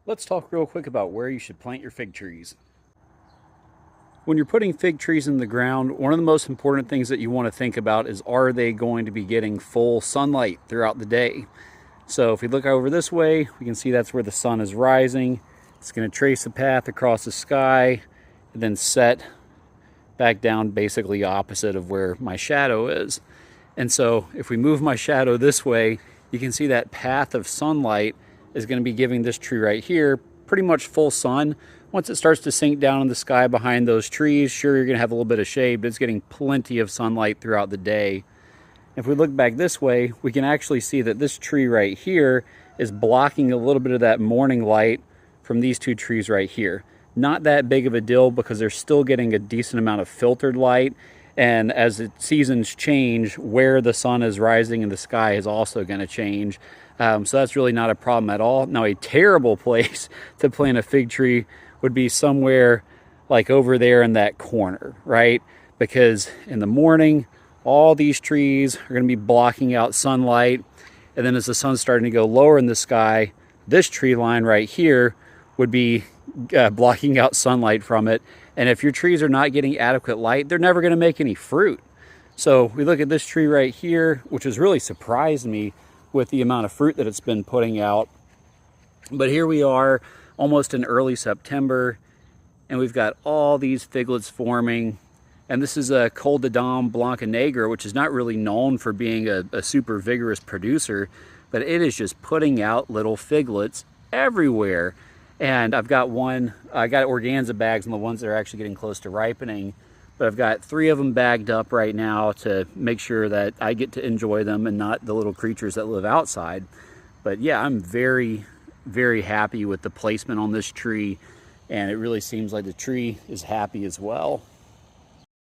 Let's talk real quick about where you should plant your fig trees. When you're putting fig trees in the ground, one of the most important things that you want to think about is, are they going to be getting full sunlight throughout the day? So if we look over this way, we can see that's where the sun is rising. It's going to trace a path across the sky and then set back down basically opposite of where my shadow is. And so if we move my shadow this way, you can see that path of sunlight is going to be giving this tree right here pretty much full sun. Once it starts to sink down in the sky behind those trees, sure, you're going to have a little bit of shade, but it's getting plenty of sunlight throughout the day. If we look back this way, we can actually see that this tree right here is blocking a little bit of that morning light from these two trees right here. Not that big of a deal because they're still getting a decent amount of filtered light. And as the seasons change, where the sun is rising in the sky is also going to change. So that's really not a problem at all. Now, a terrible place to plant a fig tree would be somewhere like over there in that corner, right? Because in the morning, all these trees are going to be blocking out sunlight. And then as the sun's starting to go lower in the sky, this tree line right here would be blocking out sunlight from it. And if your trees are not getting adequate light, they're never going to make any fruit. So we look at this tree right here, which has really surprised me with the amount of fruit that it's been putting out. But here we are almost in early September, and we've got all these figlets forming. And this is a Col de Dame Blanca Negra, which is not really known for being a super vigorous producer, but it is just putting out little figlets everywhere. And I've got I got organza bags on the ones that are actually getting close to ripening, but I've got 3 of them bagged up right now to make sure that I get to enjoy them and not the little creatures that live outside. But yeah, I'm very, very happy with the placement on this tree, and it really seems like the tree is happy as well.